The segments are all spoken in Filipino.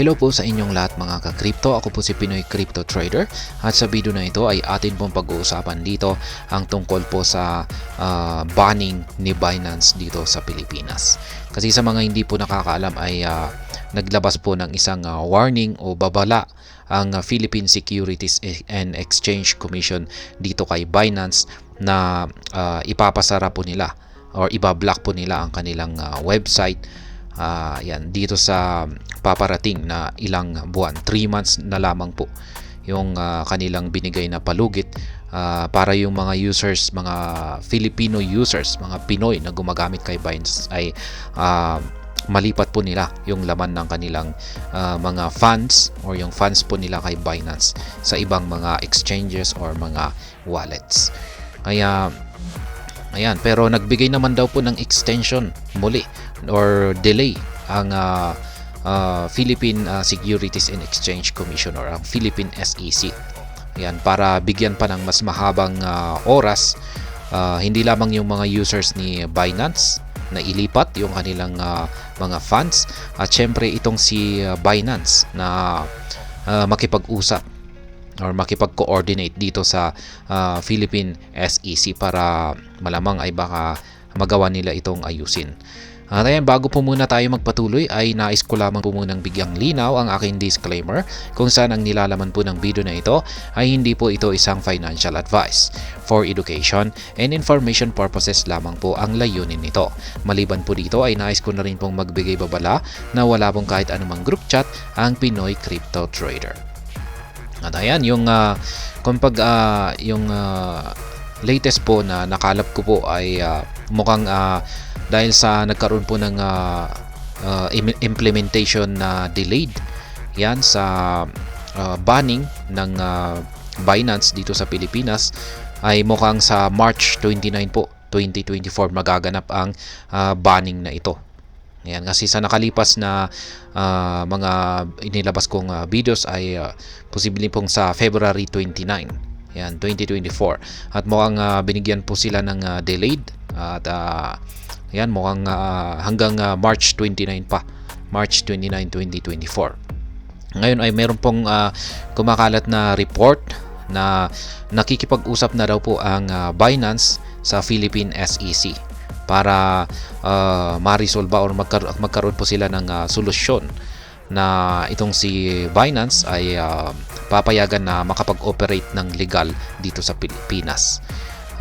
Hello po sa inyong lahat mga ka-crypto. Ako po si Pinoy Crypto Trader at sa video na ito ay atin pong pag-uusapan dito ang tungkol po sa banning ni Binance dito sa Pilipinas. Kasi sa mga hindi po nakakaalam ay naglabas po ng isang warning o babala ang Philippine Securities and Exchange Commission dito kay Binance na ipapasara po nila or ibablock po nila ang kanilang website. Yan dito sa paparating na ilang buwan, 3 months na lamang po yung kanilang binigay na palugit para yung mga users, mga Filipino users, mga Pinoy na gumagamit kay Binance ay malipat po nila yung laman ng kanilang mga funds or yung funds po nila kay Binance sa ibang mga exchanges or mga wallets. Kaya ayan, pero nagbigay naman daw po ng extension muli or delay ang Philippine Securities and Exchange Commission or ang Philippine SEC. Ayan, para bigyan pa ng mas mahabang oras hindi lamang yung mga users ni Binance na ilipat yung kanilang mga funds at syempre itong si Binance na makipag-usap or makipag-coordinate dito sa Philippine SEC para malamang ay baka magawa nila itong ayusin. At ayan, bago po muna tayo magpatuloy ay nais ko lamang po munang bigyang linaw ang aking disclaimer kung saan ang nilalaman po ng video na ito ay hindi po ito isang financial advice. For education and information purposes lamang po ang layunin nito. Maliban po dito ay nais ko na rin pong magbigay babala na wala pong kahit anumang group chat ang Pinoy Crypto Trader. At ayan, yung latest po na nakalap ko po ay mukhang dahil sa nagkaroon po ng implementation na delayed yan sa banning ng Binance dito sa Pilipinas ay mukhang sa March 29 po 2024 magaganap ang banning na ito. Ayan, kasi sa nakalipas na mga inilabas kong videos ay posibleng pong sa February 29, yan, 2024. At mukhang binigyan po sila ng delayed at yan, mukhang hanggang March 29 pa. March 29, 2024. Ngayon ay meron pong kumakalat na report na nakikipag-usap na daw po ang Binance sa Philippine SEC para ma-resolve or magkaroon po sila ng solusyon na itong si Binance ay papayagan na makapag-operate ng legal dito sa Pilipinas.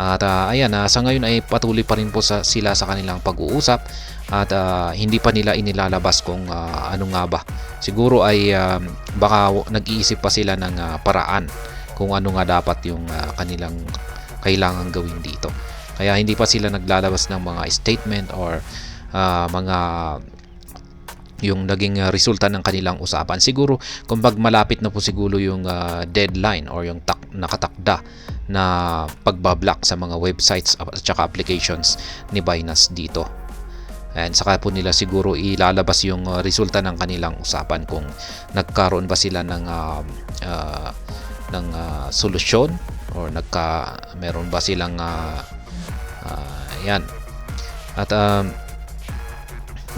At ayan, sa ngayon ay patuloy pa rin po sila sa kanilang pag-uusap at hindi pa nila inilalabas kung ano nga ba. Siguro ay baka nag-iisip pa sila ng paraan kung ano nga dapat yung kanilang kailangan gawin dito. Kaya hindi pa sila naglalabas ng mga statement or mga yung naging resulta ng kanilang usapan. Siguro kung malapit na po siguro yung deadline or yung nakatakda na pagbablock sa mga websites at saka applications ni Binance dito. And saka po nila siguro ilalabas yung resulta ng kanilang usapan kung nagkaroon ba sila ng solusyon or meron ba silang yan. At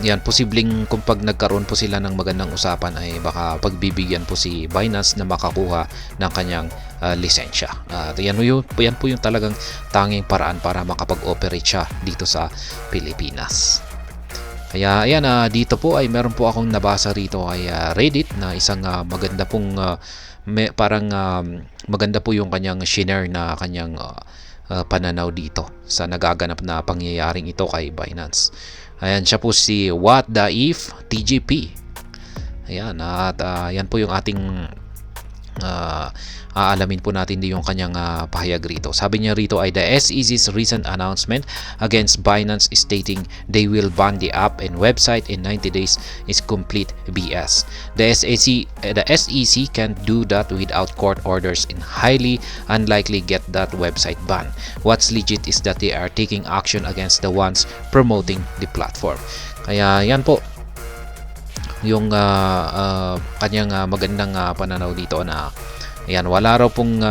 yan, posibleng kung pag nagkaroon po sila ng magandang usapan ay baka pagbibigyan po si Binance na makakuha ng kanyang lisensya. At yan po yung talagang tanging paraan para makapag-operate siya dito sa Pilipinas. Kaya ayan, dito po ay meron po akong nabasa rito ay Reddit na isang maganda pong maganda po yung kanyang shinare na kanyang pananaw dito sa nagaganap na pangyayaring ito kay Binance. Ayan, siya po si What the If TGP. Ayan, at yan po yung ating aalamin po natin din yung kanyang pahayag rito. Sabi niya rito ay the SEC's recent announcement against Binance stating they will ban the app and website in 90 days is complete BS. The SEC can't do that without court orders and highly unlikely get that website banned. What's legit is that they are taking action against the ones promoting the platform. Kaya yan po yung kanyang magandang pananaw dito na ayan, wala raw pong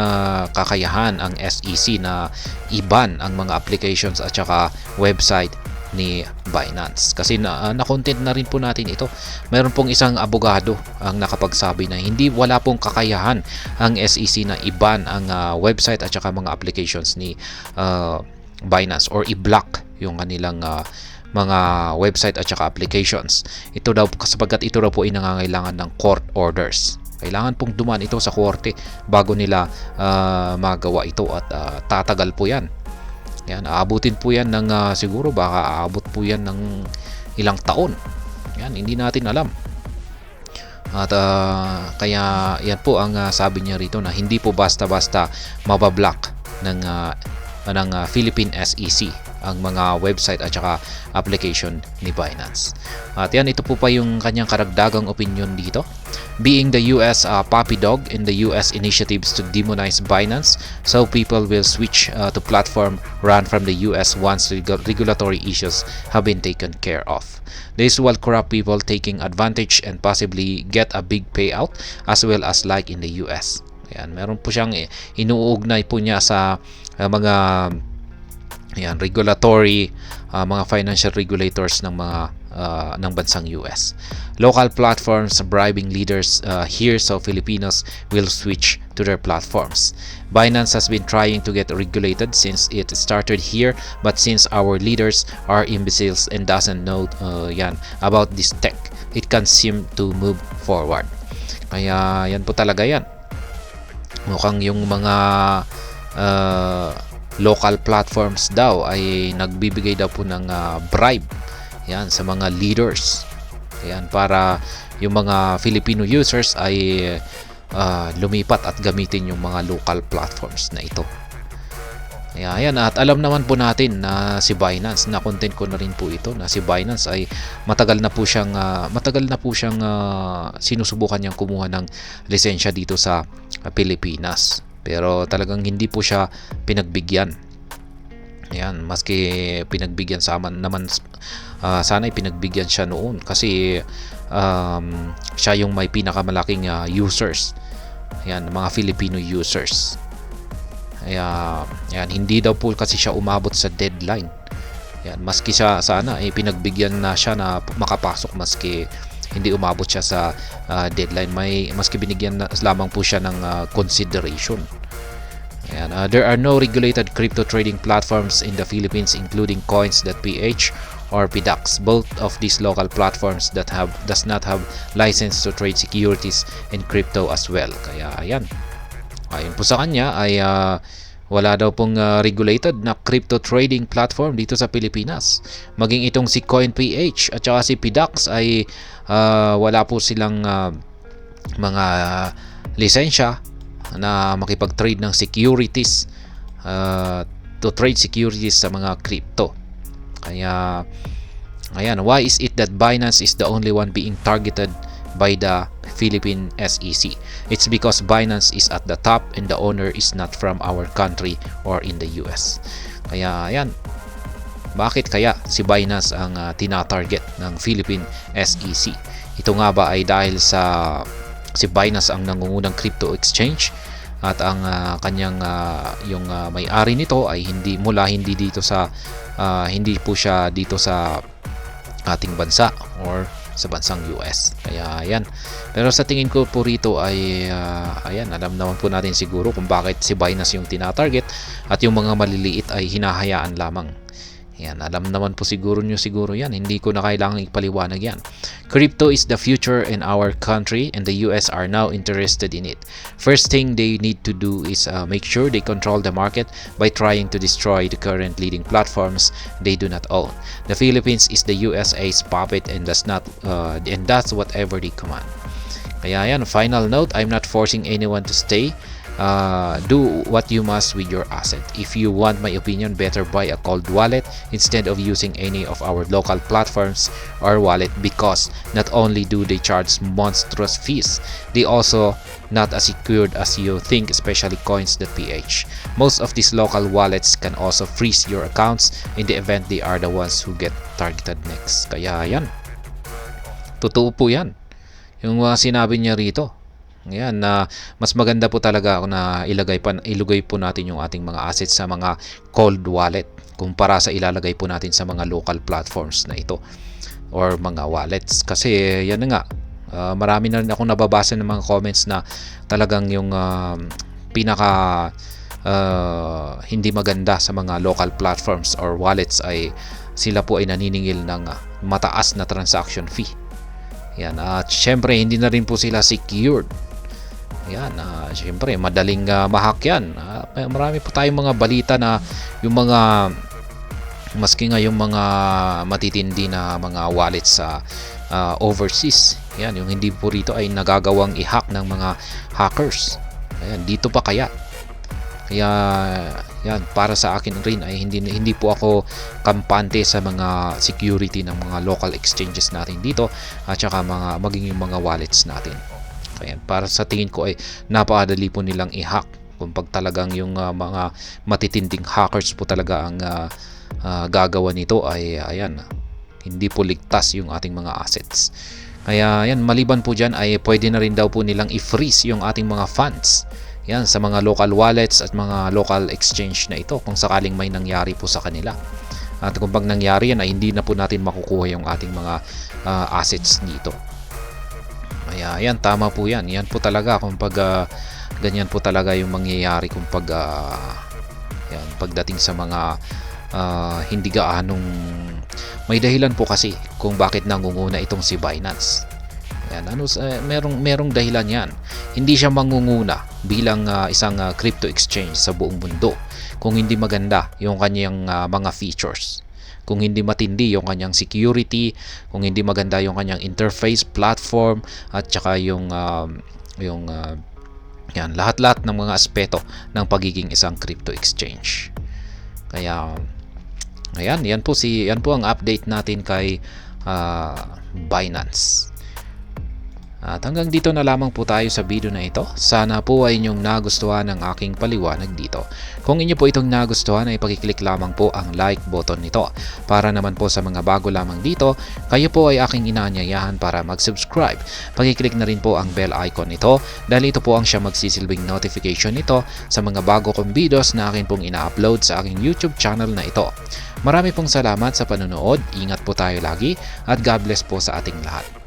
kakayahan ang SEC na i-ban ang mga applications at saka website ni Binance. Kasi na-content na rin po natin ito. Meron pong isang abogado ang nakapagsabi na wala pong kakayahan ang SEC na i-ban ang website at saka mga applications ni Binance or i-block yung kanilang mga website at saka applications. Ito daw sapagkat ito daw po ay nangangailangan ng court orders. Kailangan pong dumaan ito sa korte bago nila magawa ito at tatagal po yan. Yan, aabutin po yan ng siguro baka aabot po yan ng ilang taon. Yan, hindi natin alam. At kaya yan po ang sabi niya rito na hindi po basta-basta mabablock ng Philippine SEC ang mga website at saka application ni Binance. At yan, ito po pa yung kanyang karagdagang opinion dito. Being the US puppy dog in the US initiatives to demonize Binance, so people will switch to platform run from the US once regulatory issues have been taken care of. This will corrupt people taking advantage and possibly get a big payout as well as like in the US. Ayan, meron po siyang inuugnay po niya sa mga regulatory, mga financial regulators ng mga ng bansang US. Local platforms bribing leaders here so Filipinos will switch to their platforms. Binance has been trying to get regulated since it started here, but since our leaders are imbeciles and doesn't know about this tech, it can't seem to move forward. Kaya yan po talaga yan. Mukhang yung mga local platforms daw ay nagbibigay daw po ng bribe yan sa mga leaders. Yan, para yung mga Filipino users ay lumipat at gamitin yung mga local platforms na ito. Ayan, at alam naman po natin na si Binance, na content ko na rin po ito, na si Binance ay matagal na po siyang sinusubukan niyang kumuha ng lisensya dito sa Pilipinas. Pero talagang hindi po siya pinagbigyan. Ayan, maski pinagbigyan naman sana ay pinagbigyan siya noon kasi siya yung may pinakamalaking users. Ayan, mga Filipino users. Ayan, hindi daw po kasi siya umabot sa deadline. Ayan, maski siya sana ay pinagbigyan na siya na makapasok maski hindi umabot siya sa deadline. Maski binigyan lamang po siya ng consideration. Ayan, there are no regulated crypto trading platforms in the Philippines including Coins.ph or PDAX. Both of these local platforms does not have license to trade securities in crypto as well. Kaya ayan, ayon po sa kanya ay wala daw pong regulated na crypto trading platform dito sa Pilipinas. Maging itong si Coin.ph at saka si PDAX ay wala po silang mga lisensya na makipag-trade ng securities, to trade securities sa mga crypto. Kaya ayan, why is it that Binance is the only one being targeted by the Philippine SEC? It's because Binance is at the top and the owner is not from our country or in the US. Kaya ayan, bakit kaya si Binance ang tina-target ng Philippine SEC? Ito nga ba ay dahil sa si Binance ang nangungunang crypto exchange at ang kanyang yung may-ari nito ay hindi po siya dito sa ating bansa or sa bansang US. Kaya ayan. Pero sa tingin ko po rito ay ayan, alam naman po natin siguro kung bakit si Binance yung tina-target at yung mga maliliit ay hinahayaan lamang. Yan, alam naman po siguro yan. Hindi ko na kailangang ipaliwanag yan. Crypto is the future in our country and the US are now interested in it. First thing they need to do is make sure they control the market by trying to destroy the current leading platforms they do not own. The Philippines is the USA's puppet and does whatever they command. Kaya yan, final note, I'm not forcing anyone to stay. Do what you must with your asset. If you want my opinion, better buy a cold wallet instead of using any of our local platforms or wallet, because not only do they charge monstrous fees, they also not as secured as you think, especially Coins.ph. Most of these local wallets can also freeze your accounts in the event they are the ones who get targeted next. Kaya yan, totoo po yan yung sinabi niya rito. Ayan, na mas maganda po talaga na ilagay po natin yung ating mga assets sa mga cold wallet kumpara sa ilalagay po natin sa mga local platforms na ito or mga wallets. Kasi yan na nga, marami na rin akong nababasa ng mga comments na talagang yung pinaka hindi maganda sa mga local platforms or wallets ay sila po ay naniningil ng mataas na transaction fee. Yan, at syempre hindi na rin po sila secured. Yan, syempre madaling ma-hack yan. Marami po tayong mga balita na yung mga maski nga yung mga matitindi na mga wallets sa overseas, yan, yung hindi po rito ay nagagawang i-hack ng mga hackers. Ayan, dito pa kaya yan, para sa akin rin ay hindi po ako kampante sa mga security ng mga local exchanges natin dito at saka maging yung mga wallets natin. Ayan, para sa tingin ko ay napakadali po nilang i-hack kung pag talagang yung mga matitinding hackers po talaga ang gagawa nito ay ayan, hindi po ligtas yung ating mga assets. Kaya yan, maliban po dyan ay pwede na rin daw po nilang i-freeze yung ating mga funds yan sa mga local wallets at mga local exchange na ito kung sakaling may nangyari po sa kanila. At kung pag nangyari yan ay hindi na po natin makukuha yung ating mga assets dito. Kaya yan, tama po yan. Yan po talaga kung pag ganyan po talaga yung mangyayari kung pag yan, pagdating sa mga hindi gaanong may dahilan po kasi kung bakit nangunguna itong si Binance. Yan, merong dahilan yan. Hindi siya mangunguna bilang isang crypto exchange sa buong mundo kung hindi maganda yung kanyang mga features, kung hindi matindi yung kanyang security, kung hindi maganda yung kanyang interface, platform, at saka yung yan, lahat-lahat ng mga aspeto ng pagiging isang crypto exchange. Kaya ayan, yan po ang update natin kay Binance. At hanggang dito na lamang po tayo sa video na ito. Sana po ay inyong nagustuhan ang aking paliwanag dito. Kung inyo po itong nagustuhan ay pakiclick lamang po ang like button nito. Para naman po sa mga bago lamang dito, kayo po ay aking inaanyayahan para mag-subscribe. Pakiclick na rin po ang bell icon nito dahil ito po ang siya magsisilbing notification nito sa mga bago kong videos na akin pong ina-upload sa aking YouTube channel na ito. Marami pong salamat sa panonood, ingat po tayo lagi at God bless po sa ating lahat.